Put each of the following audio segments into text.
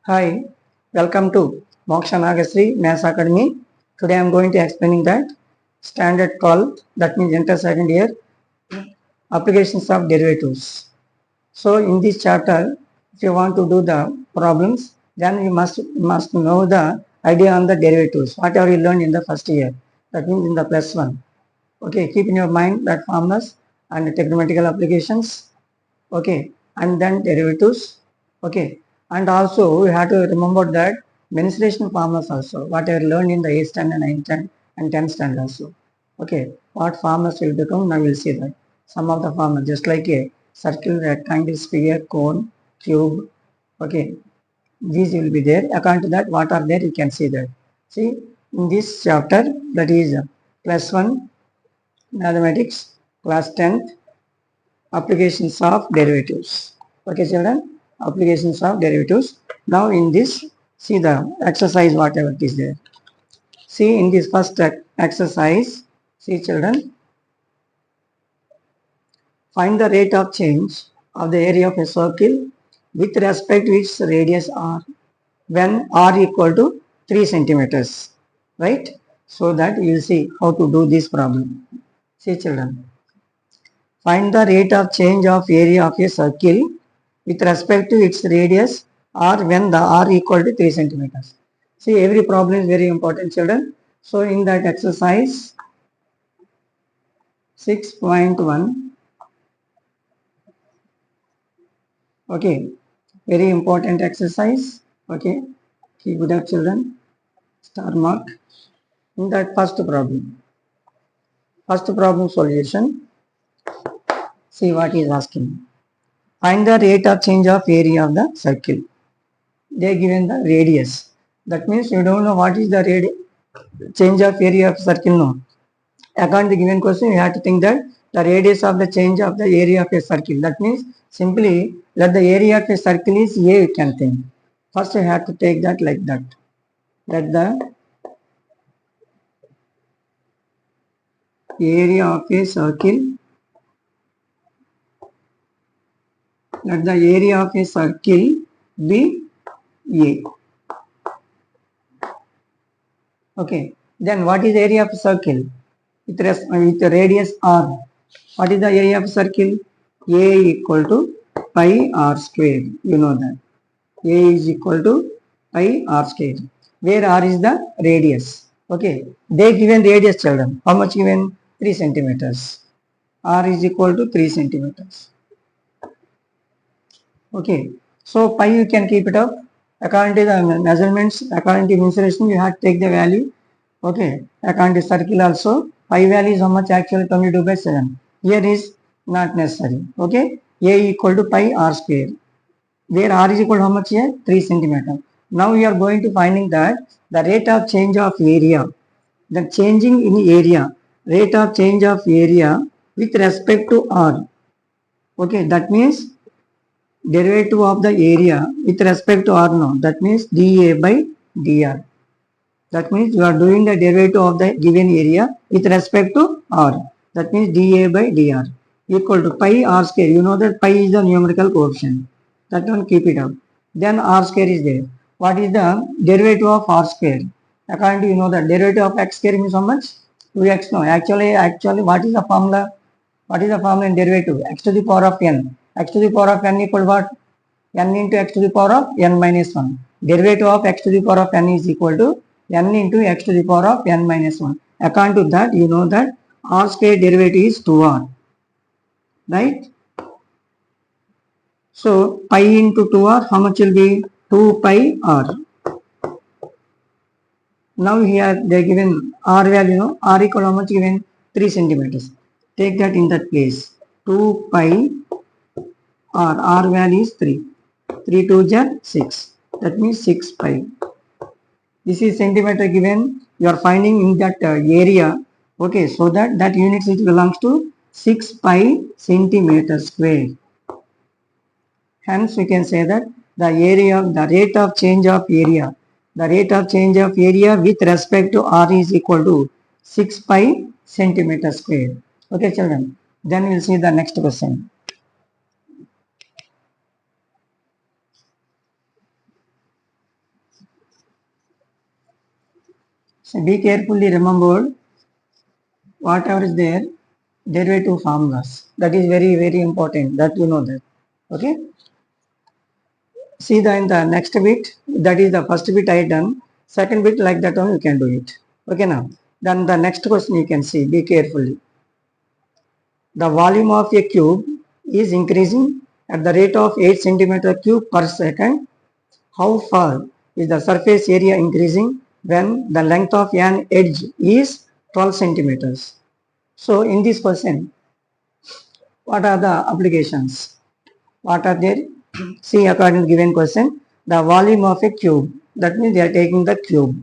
Hi, welcome to Moksha Nagasri Maths Academy. Today I am going to explaining that standard 12, that means enter second year, applications of derivatives. So in this chapter, if you want to do the problems, then you must know the idea on the derivatives, whatever you learned in the first year, that means in the plus one. Okay, keep in your mind that formulas and trigonometrical applications, okay, and then derivatives, okay, and also we have to remember that mensuration formulas also, what I learned in the 8th standard, 9th standard and 10th standard also, okay, what formulas will become, now we'll see that. Some of the formulas, just like a circle, rectangle, sphere, cone, cube, okay, these will be there. According to that, what are there, you can see that. See, in this chapter, that is plus 1 mathematics, class 10th, applications of derivatives. Okay, children, applications of derivatives. Now in this, see the exercise whatever it is there. See in this first exercise, see children, find the rate of change of the area of a circle with respect to its radius r when r equal to 3 centimeters, right? So that you will see how to do this problem. See children, find the rate of change of area of a circle with respect to its radius or when the r equal to 3 centimeters. See, every problem is very important, children. So in that exercise 6.1, okay, very important exercise, okay, keep it up children, star mark. In that first problem solution, see what he is asking. Find the rate of change of area of the circle. They are given the radius. That means you don't know what is the change of area of circle. No. According to the given question, you have to think that the radius of the change of the area of a circle. That means simply let the area of a circle is A, you can think. First you have to take that like that. Let the area of a circle, let the area of a circle be A. Okay. Then what is the area of a circle? With the radius r. What is the area of a circle? A equal to pi r square. You know that. A is equal to pi r square. Where r is the radius. Okay. They given radius, children. How much given? 3 centimeters. R is equal to 3 centimeters. Okay. So pi you can keep it up. According to the measurements, according to mensuration, you have to take the value. Okay. According to circle also, pi value is how much actually 22 by 7. Here is not necessary. Okay. A equal to pi r square. Where r is equal to how much here? 3 centimeter. Now we are going to finding that the rate of change of area, the changing in area, rate of change of area with respect to r. Okay. That means derivative of the area with respect to r now, that means dA by dr. That means you are doing the derivative of the given area with respect to r. That means dA by dr equal to pi r square. You know that pi is the numerical coefficient. That one keep it up. Then r square is there. What is the derivative of r square? According to you know the derivative of x square means how much? 2x. No, actually what is the formula? What is the formula in derivative? X to the power of n. X to the power of n equal what? N into x to the power of n minus 1. Derivative of x to the power of n is equal to n into x to the power of n minus 1. According to that, you know that r square derivative is 2r. Right? So, pi into 2r, how much will be? 2 pi r. Now here they are given r value, no? R equal how much given? 3 centimeters. Take that in that place. 2 pi r value is 3. 3 2 jar 6. That means 6 pi. This is centimeter given. You are finding in that area. Okay, so that unit which belongs to 6 pi centimeter square. Hence, we can say that the area, the rate of change of area, the rate of change of area with respect to r is equal to 6 pi centimeter square. Okay, children. Then we'll see the next question. So be carefully remembered whatever is there, derivative formulas. That is very, very important that you know that. Okay. See the in the next bit, that is the first bit I done. Second bit like that one you can do it. Okay now. Then the next question you can see, be carefully. The volume of a cube is increasing at the rate of 8 centimeter cube per second. How far is the surface area increasing when the length of an edge is 12 centimeters? So in this question, what are the applications? What are there? See, according to given question, the volume of a cube. That means they are taking the cube.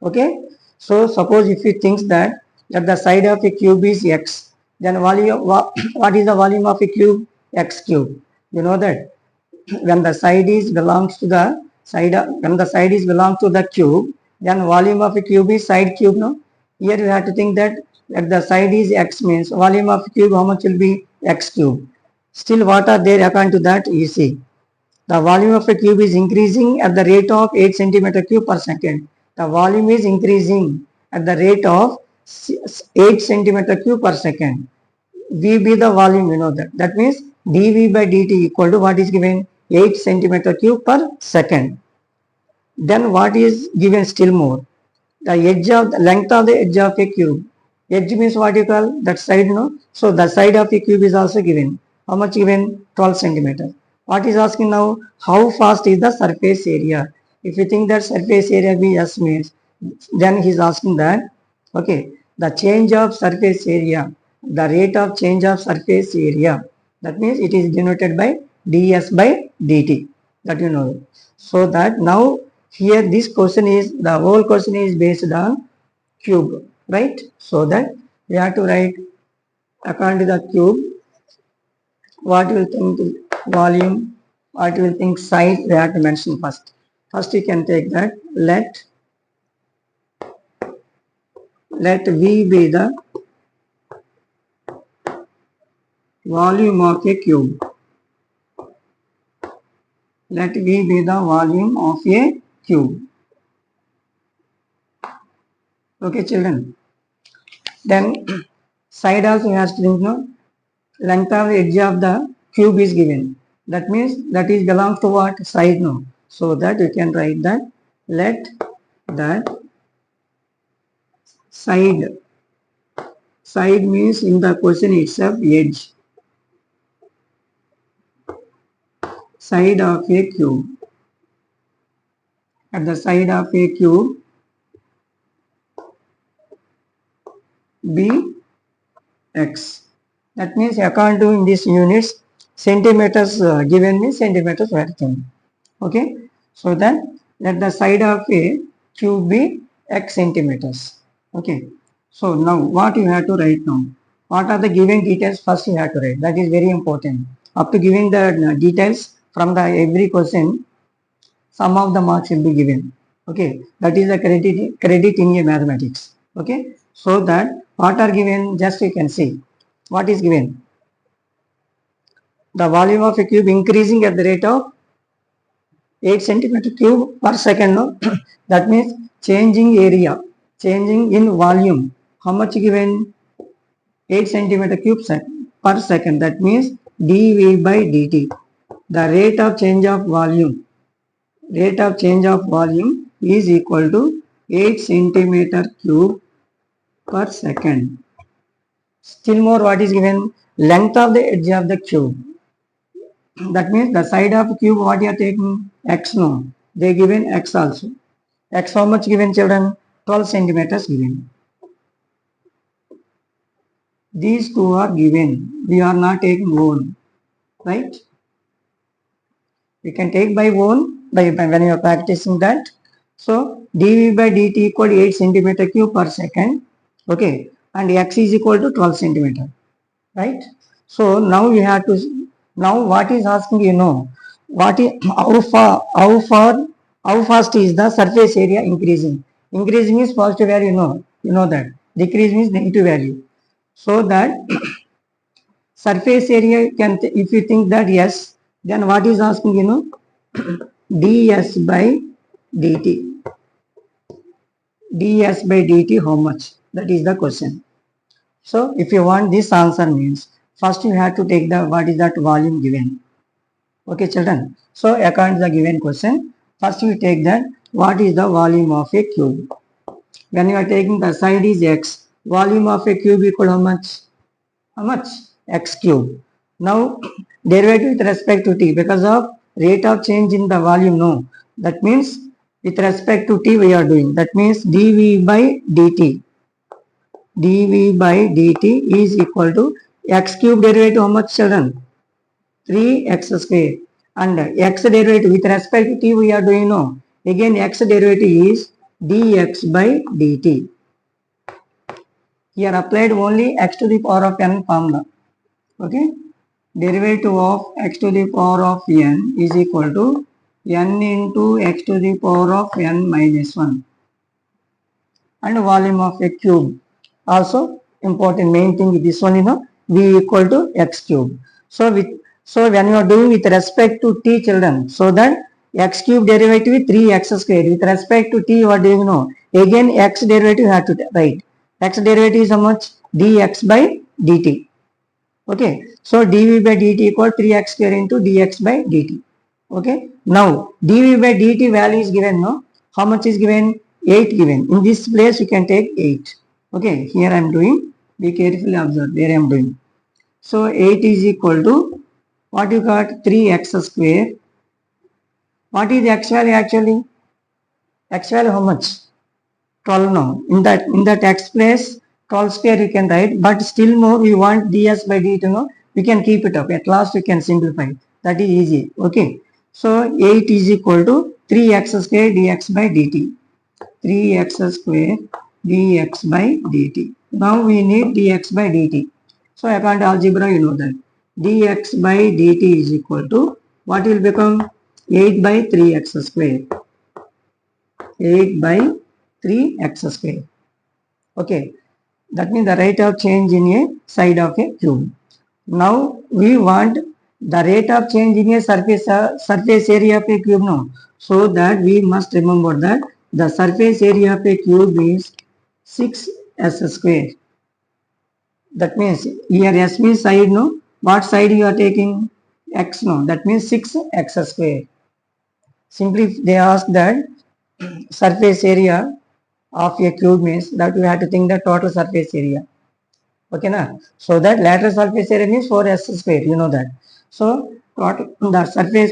Okay. So suppose if you think that the side of a cube is x, then volume what is the volume of a cube? X cube. You know that when the side is belongs to the when the side is belongs to the cube, then volume of a cube is side cube. No. Here you have to think that the side is x means volume of cube how much will be x cube. Still what are there according to that you see. The volume of a cube is increasing at the rate of 8 centimeter cube per second. The volume is increasing at the rate of 8 centimeter cube per second. V be the volume, you know that. That means dV by dt equal to what is given? 8 centimeter cube per second. Then what is given still more? The edge of the length of the edge of a cube. Edge means what you call that side, no? So the side of a cube is also given. How much given? 12 centimeter. What is asking now? How fast is the surface area? If you think that surface area be S means, then he is asking that, okay, the change of surface area, the rate of change of surface area. That means it is denoted by ds by dt. That you know. So that now here this question is, the whole question is based on cube, right? So that we have to write according to the cube, what you think volume, what you think size, we have to mention first. First you can take that, let V be the volume of a cube. Let V be the volume of a cube. Okay, children. Then side also has to think, no? Length of the edge of the cube is given. That means that is belongs to what? Side, no? So that you can write that, let that side. Side means in the question itself edge. Side of a cube. At the side of a cube be x. That means according to in these units, centimeters given means centimeters everything. Okay. So then let the side of a cube be x centimeters. Okay. So now what you have to write now? What are the given details? First you have to write. That is very important. After giving the details from the every question, some of the marks will be given. Okay. That is the credit in your mathematics. Okay. So that what are given, just you can see. What is given? The volume of a cube increasing at the rate of 8 centimeter cube per second. No? That means changing area, changing in volume. How much given? 8 centimeter cube per second. That means dV by dt. The rate of change of volume. Rate of change of volume is equal to 8 centimeter cube per second. Still more, what is given? Length of the edge of the cube. That means the side of cube, what you are taking? X, no. They given X also. X how much given, children? 12 centimeters given. These two are given. We are not taking one. Right? We can take by one by when you are practicing that. So dV by dt equal to 8 centimeter cube per second. Okay. And X is equal to 12 centimeter. Right? So now you have to, now what is asking, you know, what is how fast is the surface area increasing? Increase means positive value, you know that. Decrease means negative value. So that surface area can, if you think that yes, then what is asking, you know, ds by dt. ds by dt how much? That is the question. So if you want this answer means first you have to take the what is that volume given. Okay children, so according to the given question, first you take that what is the volume of a cube. When you are taking the side is x, volume of a cube equal how much? How much? X cube. Now derivative with respect to t, because of rate of change in the volume, no, that means with respect to t we are doing, that means dv by dt, dv by dt is equal to x cube derivative how much children? 3x square, and x derivative with respect to t we are doing, no, again x derivative is dx by dt. Here applied only x to the power of n formula. Okay, derivative of x to the power of n is equal to n into x to the power of n minus 1, and volume of a cube also important main thing is this one, v equal to x cube. So when you are doing with respect to t children, so that x cube derivative is 3x square, with respect to t you are doing, no, again x derivative you have to write. X derivative is how much? Dx by dt. Okay, so dv by dt equal 3x square into dx by dt. Okay, now dv by dt value is given, no, how much is given? 8 given. In this place you can take 8. Okay, here I am doing, be carefully observe where I am doing. So 8 is equal to what you got? 3x square. What is the x value actually? X value how much? 12. No, in that x place 12 square you can write, but still more we want ds by dt, no, we can keep it up. At last we can simplify, that is easy. Okay, so 8 is equal to 3x square dx by dt, 3x square dx by dt. Now we need dx by dt. So according to algebra you know that dx by dt is equal to what will become? 8 by 3x square, 8 by 3x square. Okay, that means the rate of change in a side of a cube. Now we want the rate of change in a surface area of a cube, no, so that we must remember that the surface area of a cube is 6s square. That means here s means side, no, what side you are taking? X, no, that means 6x square. Simply they ask that surface area of a cube means that we have to think the total surface area. Okay na, so that lateral surface area means 4s square, you know that. So the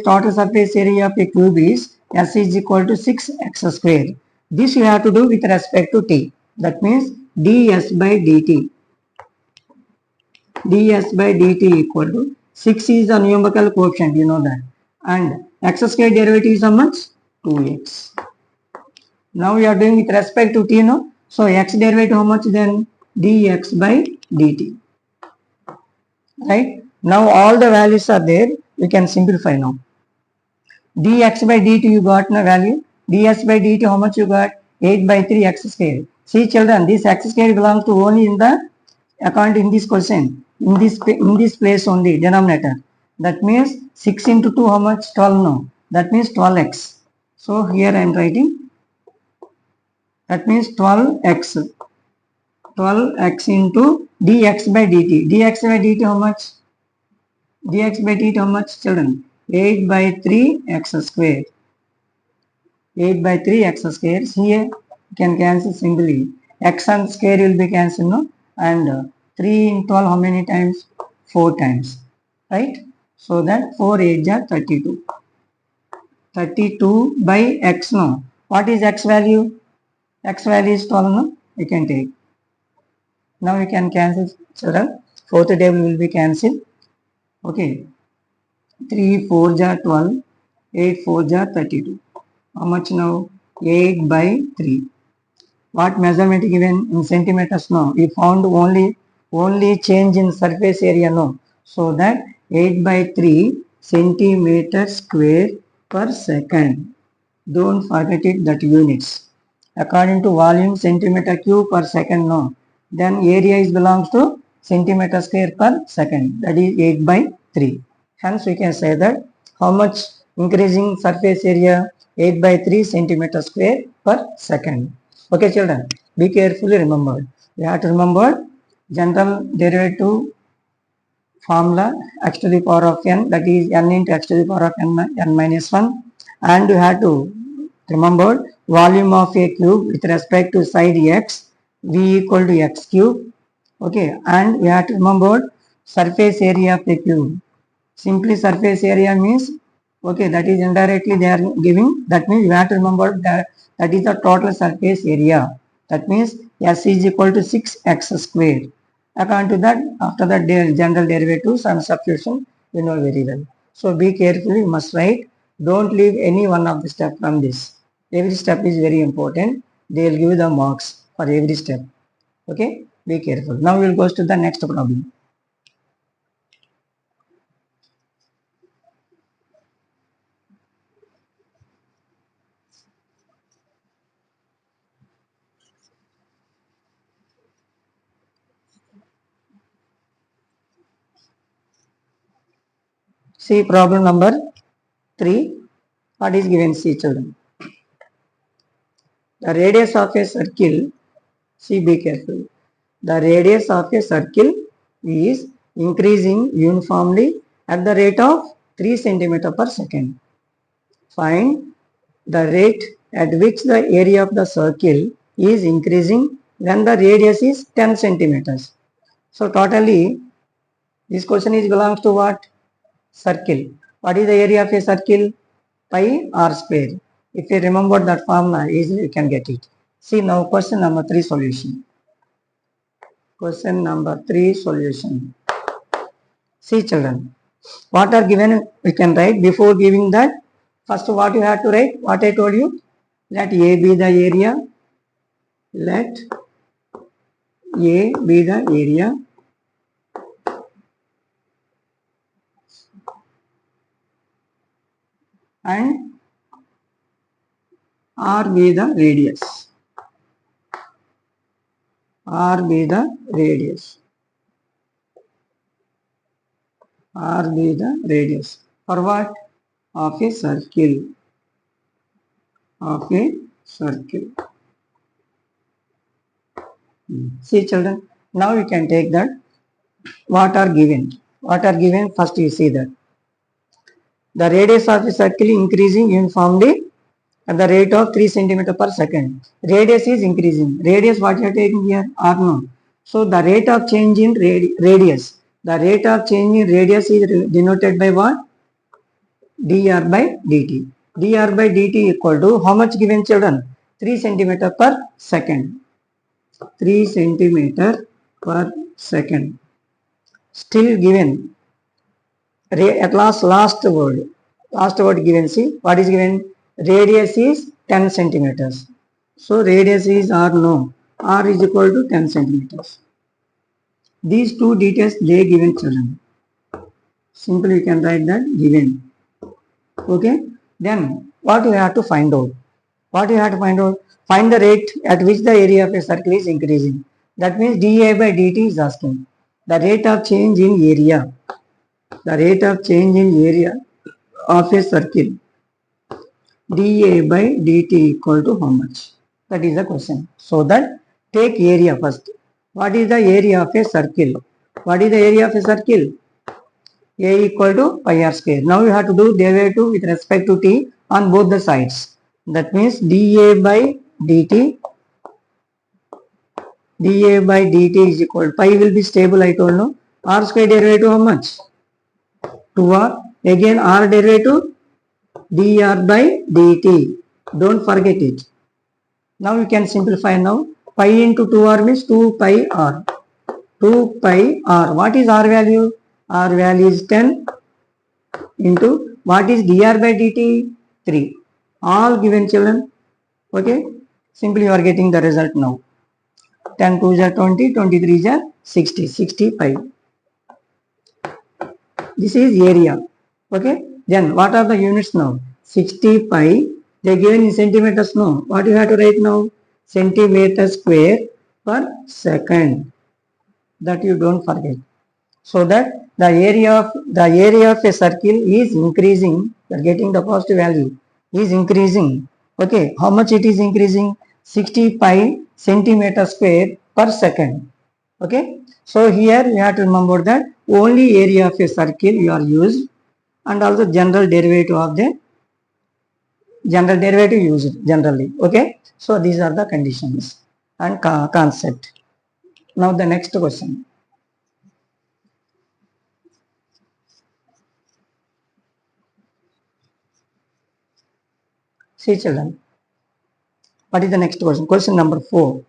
total surface area of a cube is s is equal to 6x square. This you have to do with respect to t, that means ds by dt, ds by dt equal to 6 is the numerical coefficient, you know that, and x square derivative is how much? 2x. Now we are doing with respect to t, no, so x derivative how much then? Dx by dt. Right, now all the values are there, we can simplify now. Dx by dt you got no value, ds by dt how much you got? 8 by 3 x square. See children, this x square belongs to only in the account in this question, in this place only, denominator. That means 6 into 2 how much? 12, no, that means 12x. So here I am writing, that means 12x, 12x into dx by dt. Dx by dt how much? Dx by dt how much children? 8 by 3x square. 8 by 3x square. Here you can cancel simply. X and square will be cancelled, no? And 3 in 12 how many times? 4 times. Right? So that 4 8 are 32. 32 by x, no? What is x value? X value is 12, no? You can take. Now you can cancel children. Fourth table will be cancelled. Okay. 3 4 are 12. 8 4 are 32. How much now? 8 by 3. What measurement given in centimeters? No. We found only change in surface area, no. So that 8 by 3 centimeter square per second. Don't forget it, that units. According to volume centimeter cube per second, no. Then area is belongs to centimeter square per second, that is 8 by 3. Hence we can say that how much increasing surface area? 8 by 3 centimeter square per second. Okay, children, be carefully remembered. You have to remember general derivative formula x to the power of n, that is n into x to the power of n minus 1, and you have to remember volume of a cube with respect to side x, v equal to x cube. Okay, and we have to remember surface area of the cube. Simply surface area means, okay, that is indirectly they are giving, that means you have to remember that is the total surface area. That means s is equal to 6x square. According to that, after that general derivatives and substitution, you know very well. So be careful, you must write. Don't leave any one of the step from this. Every step is very important. They will give you the marks for every step. Okay, be careful. Now we will go to the next problem. See problem number 3. What is given? See children. The radius of a circle, see, be careful. The radius of a circle is increasing uniformly at the rate of 3 cm per second. Find the rate at which the area of the circle is increasing when the radius is 10 centimeters. So totally this question is belongs to what? Circle. What is the area of a circle? Pi r square. If you remember that formula, easily you can get it. See now question number 3 solution. Question number 3 solution. See children, what are given we can write. Before giving that, first what you have to write, what I told you, let A be the area, let A be the area, and R be the radius. R be the radius. R be the radius. For what? Of a circle. Of a circle. See children, now you can take that. What are given? What are given? First you see that. The radius of a circle increasing uniformly at the rate of 3 cm per second. Radius is increasing. Radius what you are taking here? R no. So the rate of change in radius. The rate of change in radius is denoted by what? dr by dt. dr by dt equal to how much given children? 3 cm per second. 3 cm per second. Still given. At last word given. See what is given? Radius is 10 centimeters. So radius is r no. R is equal to 10 centimeters. These two details they given children. Simply you can write that given. Okay. Then what you have to find out? What you have to find out? Find the rate at which the area of a circle is increasing. That means dA by dt is asking. The rate of change in area. The rate of change in area of a circle. dA by dt equal to how much? That is the question. So that take area first. What is the area of a circle? What is the area of a circle? A equal to pi r square. Now you have to do derivative with respect to t on both the sides. That means dA by dt. dA by dt is equal to pi will be stable, I told no. R square derivative how much? 2r. Again r derivative dr by dt. Don't forget it. Now you can simplify now. Pi into 2r means 2 pi r. 2 pi r. What is r value? R value is 10 into what is dr by dt? 3. All given children. Okay. Simply you are getting the result now. 10 2 is 20, 23 is 60, 65. This is area. Okay. Then what are the units now? 65. They given in centimeters. No. What you have to write now? Centimeter square per second. That you don't forget. So that the area of a circle is increasing. You are getting the positive value. Is increasing. Okay. How much it is increasing? 65 centimeter square per second. Okay, so here you have to remember that only area of a circle you are used, and also general derivative used generally. Okay, so these are the conditions and concept. Now the next question. See children, what is the next question? Question number 4.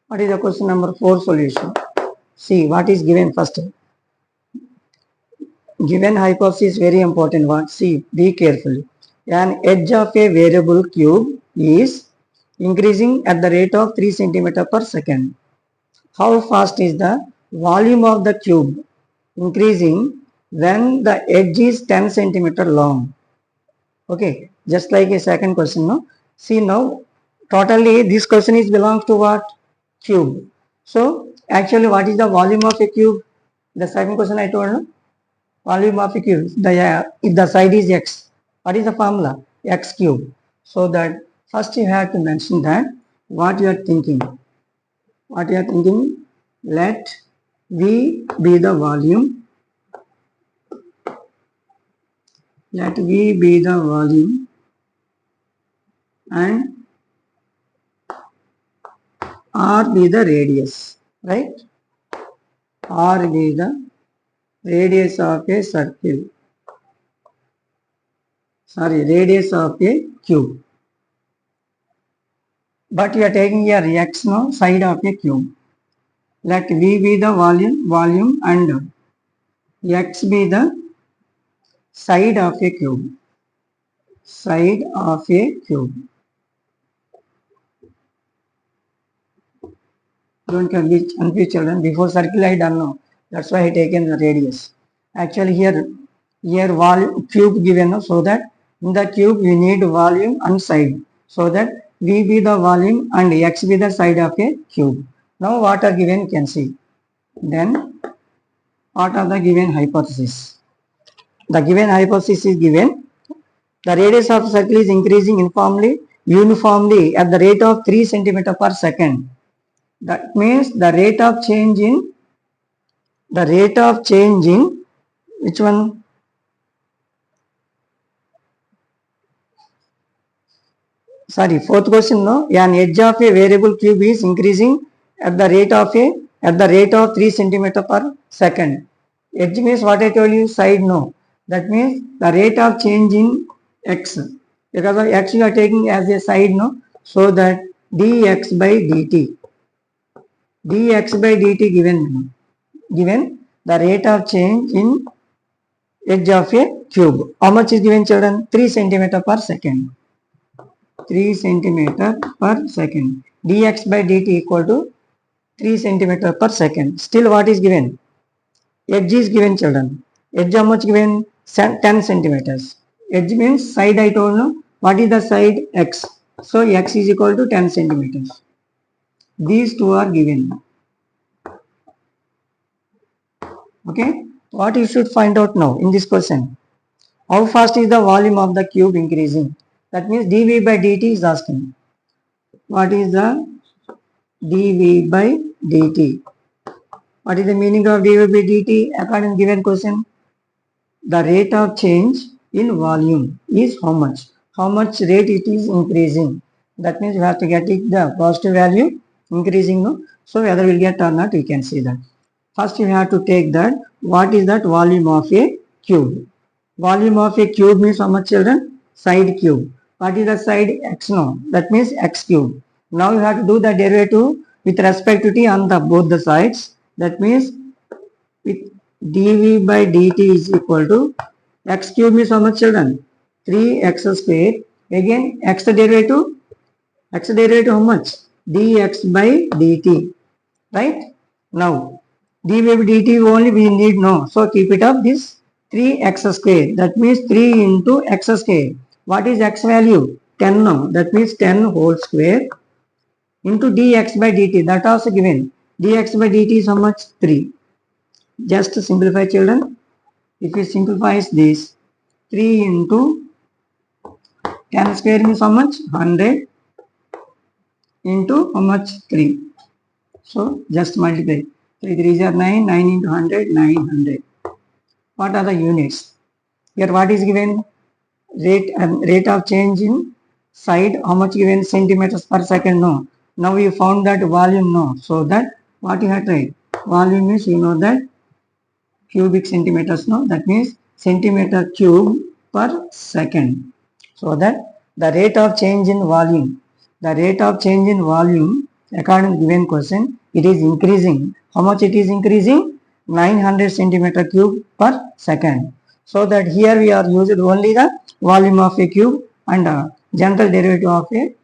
What is the question number 4 solution? See what is given first. Given hypothesis is very important one. See, be careful. An edge of a variable cube is increasing at the rate of 3 centimeter per second. How fast is the volume of the cube increasing when the edge is 10 centimeter long? Okay, just like a second question. No? See now, totally this question is belongs to what? Cube. So, actually what is the volume of a cube? The second question I told you. Volume of a cube, if the side is x, what is the formula? X cube. So that first you have to mention that what you are thinking. What you are thinking, let V be the volume. Let V be the volume and R be the radius, right? R be the radius of a circle. Sorry, radius of a cube. But you are taking your x now side of a cube. Let V be the volume and x be the side of a cube. Side of a cube. Don't confuse children. Before circle I don't know. That's why I taken the radius. Actually here volume cube given, so that in the cube we need volume and side. So that V be the volume and x be the side of a cube. Now what are given you can see. Then what are the given hypothesis? The given hypothesis is given. The radius of circle is increasing uniformly at the rate of 3 centimeter per second. That means the rate of change in which one? Sorry, fourth question. No, an edge of a variable cube is increasing at the rate of 3 centimeter per second. Edge means what I told you, side. No, that means the rate of change in x, because of x you are taking as a side. No, so that dx by dt given the rate of change in edge of a cube. How much is given children? 3 centimeter per second. 3 centimeter per second. Dx by dt equal to 3 centimeter per second. Still what is given? Edge is given children. Edge how much given? 10 centimeters. Edge means side I told you. What is the side? X. So x is equal to 10 centimeters. These two are given. Okay. What you should find out now in this question? How fast is the volume of the cube increasing? That means dV by dt is asking. What is the dV by dt? What is the meaning of dV by dt? According to given question, the rate of change in volume is how much? How much rate it is increasing? That means you have to get it the positive value increasing. No? So whether we'll get or not, we can see that. First you have to take that. What is that volume of a cube? Volume of a cube means how much children? Side cube. What is the side? X no. That means x cube. Now you have to do the derivative with respect to t on the both the sides. That means with dv by dt is equal to x cube means how much children? 3x square. Again x derivative how much? Dx by dt. Right? Now dv by dt only we need no. So keep it up this 3x square. That means 3 into x square. What is x value? 10 now. That means 10 whole square into dx by dt. That also given. Dx by dt is how much? 3. Just simplify children. If you simplify this, 3 into 10 square means how much? 100 into how much? 3. So just multiply. 3 3s are 9, 9 into 100, 900. What are the units? Here what is given? Rate of change in side, how much given? Centimeters per second, no. Now you found that volume, no. So that what you have tried? Volume is, you know that cubic centimeters, no. That means centimeter cube per second. So that the rate of change in volume, according to given question, it is increasing. How much it is increasing? 900 centimeter cube per second. So that here we are using only the volume of a cube and general derivative of a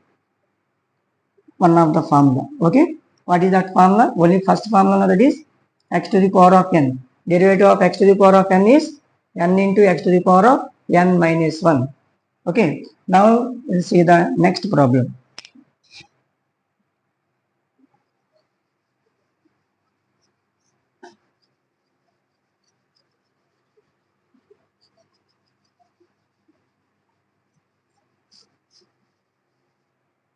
one of the formula. Okay, what is that formula? Only first formula, that is x to the power of n. Derivative of x to the power of n is n into x to the power of n minus 1. Okay, now we'll see the next problem.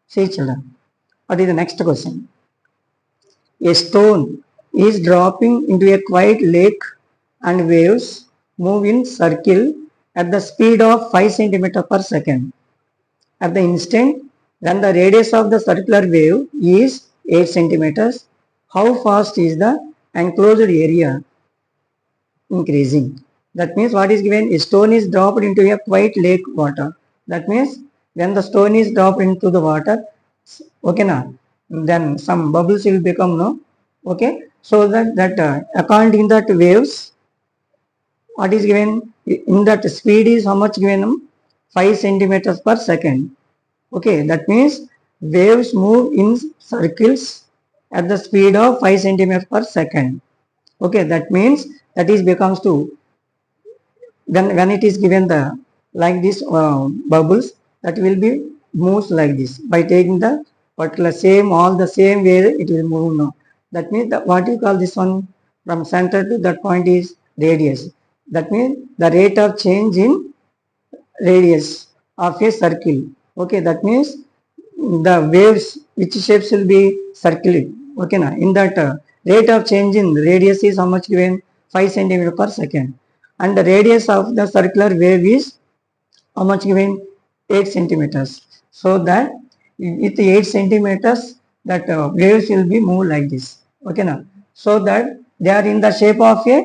See children, what is the next question? A stone is dropping into a quiet lake and waves move in circle at the speed of 5 cm per second. At the instant when the radius of the circular wave is 8 centimeters, how fast is the enclosed area increasing? That means what is given? A stone is dropped into a quiet lake water. That means when the stone is dropped into the water, okay now, then some bubbles will become, no. Okay, so that according that waves, what is given in that speed is how much given? 5 centimeters per second. Okay, that means waves move in circles at the speed of 5 centimeters per second. Okay, that means that is becomes to, then when it is given the like this bubbles, that will be moves like this by taking the particular same, all the same way it will move now. That means that what you call this one, from center to that point is radius. That means the rate of change in radius of a circle. Okay, that means the waves which shapes will be circular. Okay now, in that rate of change in radius is how much given? 5 centimeter per second, and the radius of the circular wave is how much given? 8 centimeters. So that with 8 centimeters, that waves will be moved like this. Okay now, so that they are in the shape of a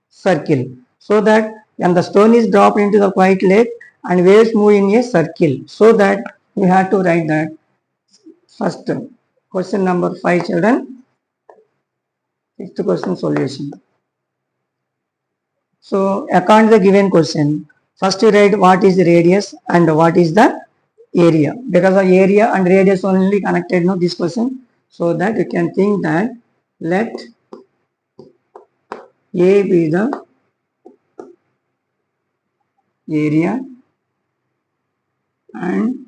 circle. So that when the stone is dropped into the quiet lake and waves move in a circle, so that we have to write that. First question number 5 children. Fifth question solution. So according to the given question, first you write what is the radius and what is the area, because the area and radius only connected, no, this question. So that you can think that let A be the area and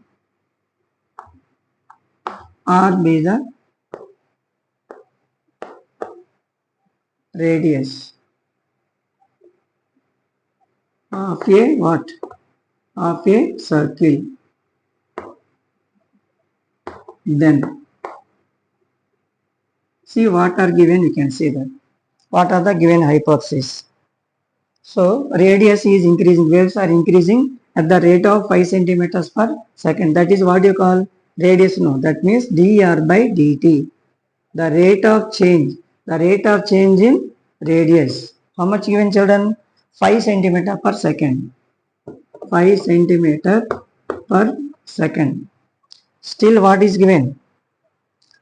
R be the radius of a what? Of a circle. Then see what are given, you can see that. What are the given hypotheses? So radius is increasing, waves are increasing at the rate of 5 centimeters per second. That is what you call radius, no. That means dr by dt. The rate of change in radius. How much given children? 5 centimeter per second. 5 centimeter per second. Still what is given?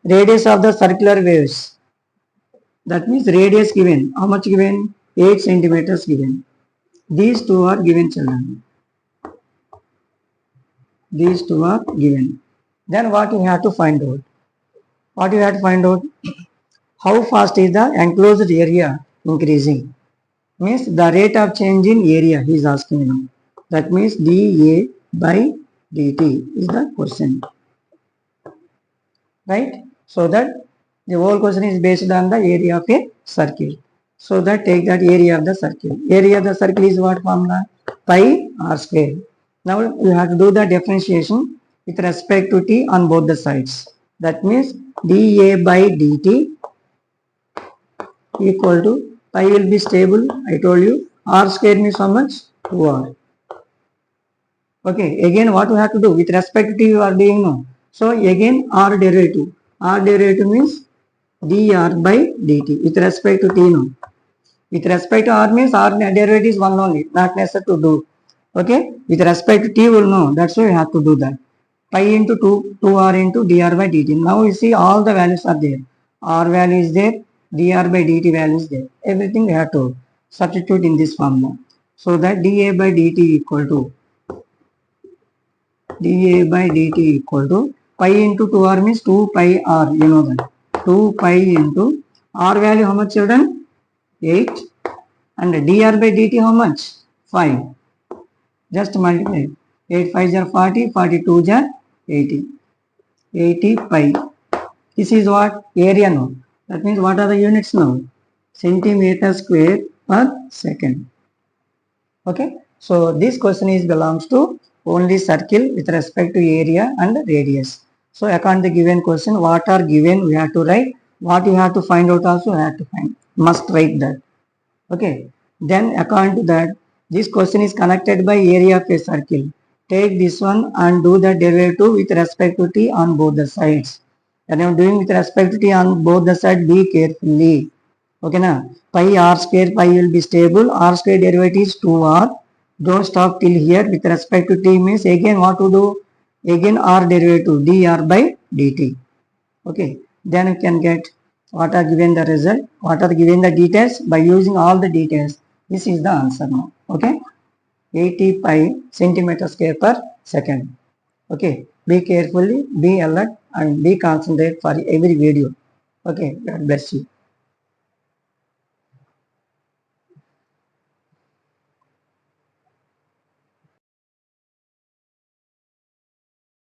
Radius of the circular waves. That means radius given. How much given? 8 centimeters given. These two are given children. These two are given. Then what you have to find out? What you have to find out? How fast is the enclosed area increasing? Means the rate of change in area he is asking now. That means dA by dt is the question. Right? So that the whole question is based on the area of a circle. So that take that area of the circle. Area of the circle is what formula? Pi r square. Now you have to do the differentiation with respect to t on both the sides. That means dA by dt equal to pi will be stable. I told you r square means how much? 2r. Okay, again what we have to do with respect to t you are doing now. So again r derivative. R derivative means dr by dt with respect to t now. With respect to r means r derivative is one only, not necessary to do. Okay, with respect to t will know. That's why you have to do that. Pi into 2r into dr by dt. Now you see all the values are there. R value is there, dr by dt value is there. Everything we have to substitute in this formula. So that dA by dt equal to dA by dt equal to pi into 2r means 2 pi r. You know that. 2 pi into r value how much children? 8. And dr by dt how much? 5. Just multiply. 8 5 are 40, 42 are 80. 80 pi. This is what? Area now. That means what are the units now? Centimeter square per second. Okay. So this question is belongs to only circle with respect to area and radius. So according to the given question, what are given we have to write. What you have to find out also have to find. Must write that. Okay. Then according to that, this question is connected by area of a circle. Take this one and do the derivative with respect to t on both the sides. And I'm doing with respect to t on both the sides, be carefully. Okay na? Pi r square, pi will be stable. R square derivative is 2r. Don't stop till here. With respect to t means again what to do? Again r derivative dr by dt. Okay. Then you can get what are given the result, what are given the details. By using all the details, this is the answer now. Okay. 80 pi centimeter square per second. Okay. Be carefully, be alert and be concentrate for every video. Okay. God bless you.